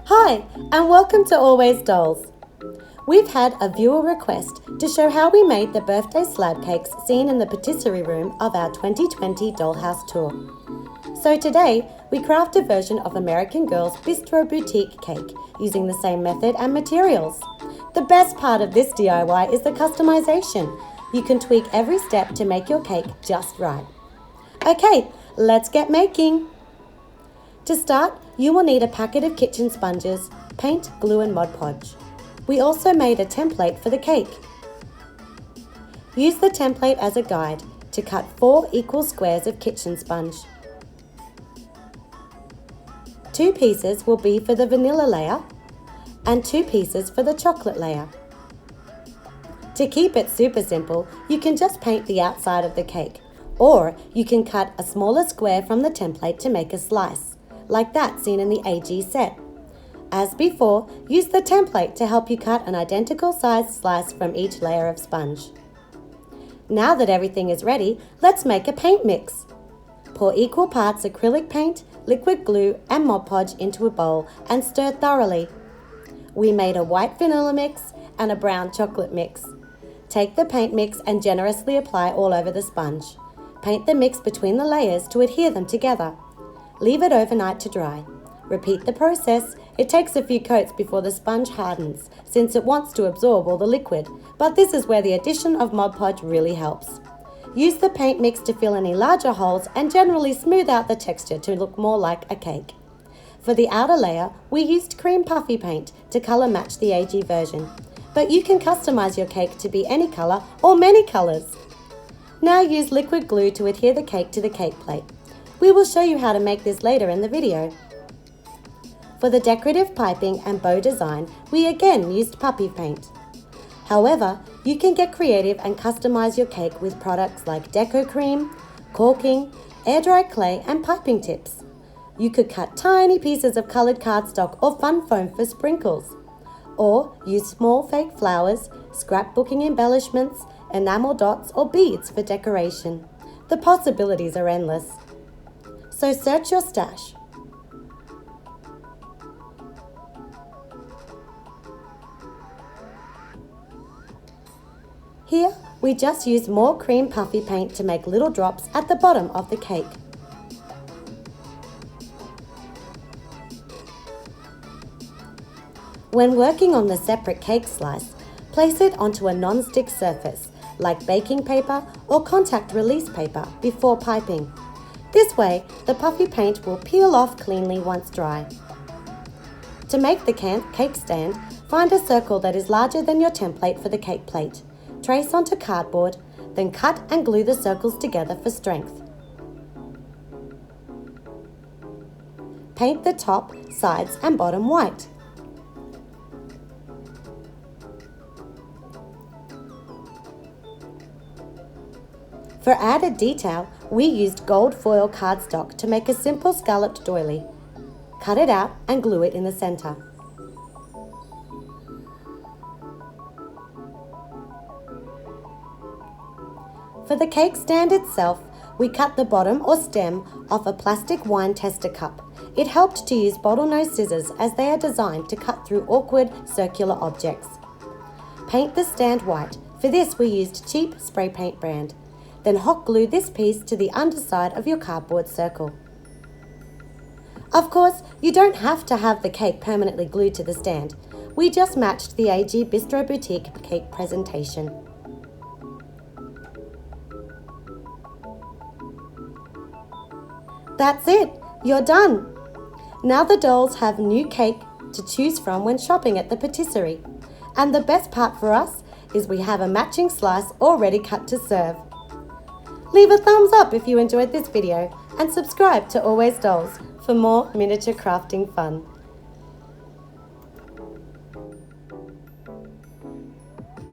Hi, and welcome to Always Dolls. We've had a viewer request to show how we made the birthday slab cakes seen in the patisserie room of our 2020 Dollhouse Tour. So today, we craft a version of American Girl's Bistro Boutique cake using the same method and materials. The best part of this DIY is the customization. You can tweak every step to make your cake just right. Okay, let's get making. To start, you will need a packet of kitchen sponges, paint, glue and Mod Podge. We also made a template for the cake. Use the template as a guide to cut 4 equal squares of kitchen sponge. 2 pieces will be for the vanilla layer and 2 pieces for the chocolate layer. To keep it super simple, you can just paint the outside of the cake, or you can cut a smaller square from the template to make a slice, like that seen in the AG set. As before, use the template to help you cut an identical sized slice from each layer of sponge. Now that everything is ready, let's make a paint mix. Pour equal parts acrylic paint, liquid glue and Mod Podge into a bowl and stir thoroughly. We made a white vanilla mix and a brown chocolate mix. Take the paint mix and generously apply all over the sponge. Paint the mix between the layers to adhere them together. Leave it overnight to dry. Repeat the process. It takes a few coats before the sponge hardens, since it wants to absorb all the liquid, but this is where the addition of Mod Podge really helps. Use the paint mix to fill any larger holes and generally smooth out the texture to look more like a cake. For the outer layer, we used cream puffy paint to colour match the AG version, but you can customise your cake to be any colour or many colours. Now use liquid glue to adhere the cake to the cake plate. We will show you how to make this later in the video. For the decorative piping and bow design, we again used puppy paint. However, you can get creative and customize your cake with products like deco cream, caulking, air dry clay and piping tips. You could cut tiny pieces of colored cardstock or fun foam for sprinkles. Or use small fake flowers, scrapbooking embellishments, enamel dots or beads for decoration. The possibilities are endless. So search your stash. Here, we just use more cream puffy paint to make little drops at the bottom of the cake. When working on the separate cake slice, place it onto a non-stick surface, like baking paper or contact release paper before piping. This way, the puffy paint will peel off cleanly once dry. To make the cake stand, find a circle that is larger than your template for the cake plate. Trace onto cardboard, then cut and glue the circles together for strength. Paint the top, sides and bottom white. For added detail, we used gold foil cardstock to make a simple scalloped doily. Cut it out and glue it in the center. For the cake stand itself, we cut the bottom or stem off a plastic wine tester cup. It helped to use bottlenose scissors as they are designed to cut through awkward circular objects. Paint the stand white. For this we used cheap spray paint brand. Then hot glue this piece to the underside of your cardboard circle. Of course, you don't have to have the cake permanently glued to the stand. We just matched the AG Bistro Boutique cake presentation. That's it, you're done. Now the dolls have new cake to choose from when shopping at the patisserie. And the best part for us is we have a matching slice already cut to serve. Leave a thumbs up if you enjoyed this video and subscribe to Always Dolls for more miniature crafting fun.